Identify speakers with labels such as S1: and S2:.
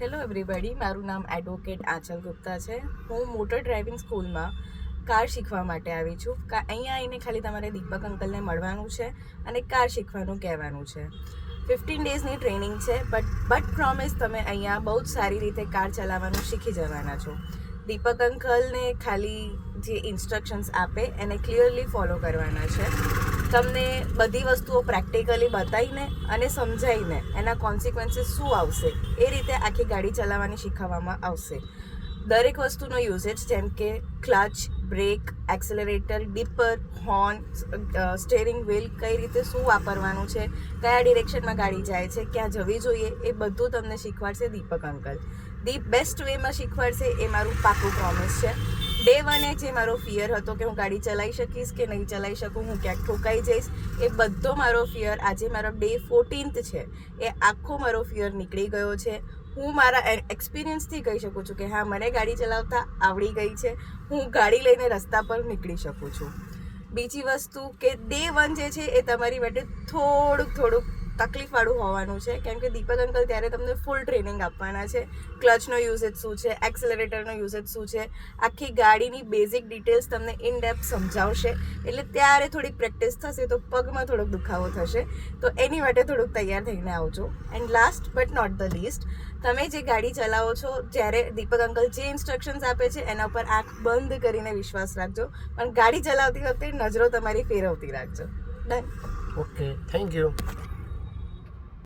S1: Hello everybody, મારું નામ advocate Anchal Gupta છે. હું મોટર ડ્રાઇવિંગ સ્કૂલમાં કાર શીખવા માટે આવી છું. અહીંયા આવીને ખાલી તમારે દીપક અંકલને મળવાનું છે અને કાર શીખવાનું કહેવાનું છે. 15 ડેઝની ટ્રેનિંગ છે, બટ પ્રોમિસ તમે અહીંયા બહુ જ સારી રીતે કાર ચલાવવાનું શીખી જવાના છો. દીપક અંકલને ખાલી જે ઇન્સ્ટ્રક્શન્સ આપે એને ક્લિયરલી ફોલો કરવાના છે. તમને બધી વસ્તુઓ પ્રેક્ટિકલી બતાવીને અને સમજાવીને એના કોન્સિક્વન્સીસ શું આવશે એ રીતે આખી ગાડી ચલાવવાની શીખવવામાં આવશે. દરેક વસ્તુનો યુઝેજ જેમ કે clutch, brake, accelerator, dipper, horn, steering wheel કઈ રીતે શું વાપરવાનું છે, કયા ડિરેક્શનમાં ગાડી જાય છે, ક્યાં જવી જોઈએ, એ બધું તમને શીખવાડશે દીપક અંકલ. ધી બેસ્ટ વેમાં શીખવાડશે એ મારું પાકું પ્રોમિસ છે. ડે 1 જે મારો ફિયર હતો કે હું ગાડી ચલાવી શકીશ કે નહીં ચલાવી શકું, હું ક્યાંક ઠોકાઈ જઈશ, એ બધો મારો ફિયર આજે મારો ડે 14th છે, એ આખો મારો ફિયર નીકળી ગયો છે. હું મારા એક્સપિરિયન્સથી કહી શકું છું કે હા, મને ગાડી ચલાવતા આવડી ગઈ છે. હું ગાડી લઈને રસ્તા પર નીકળી શકું છું. બીજી વસ્તુ કે ડે 1 જે છે એ તમારી માટે થોડુંક તકલીફવાળું હોવાનું છે, કેમ કે દીપક અંકલ ત્યારે તમને ફૂલ ટ્રેનિંગ આપવાના છે. ક્લચનો યુઝેજ શું છે, એક્સેલરેટરનો યુઝેજ શું છે, આખી ગાડીની બેઝિક ડિટેલ્સ તમને ઇન ડેપ્થ સમજાવશે. એટલે ત્યારે થોડીક પ્રેક્ટિસ થશે તો પગમાં થોડોક દુખાવો થશે, તો એની માટે થોડુંક તૈયાર થઈને આવજો. And last but not the least, તમે જે ગાડી ચલાવો છો જ્યારે દીપક અંકલ જે ઇન્સ્ટ્રક્શન્સ આપે છે એના ઉપર આંખ બંધ કરીને વિશ્વાસ રાખજો, પણ ગાડી ચલાવતી વખતે નજરો તમારી ફેરવતી રાખજો. ડન.
S2: Okay, thank you.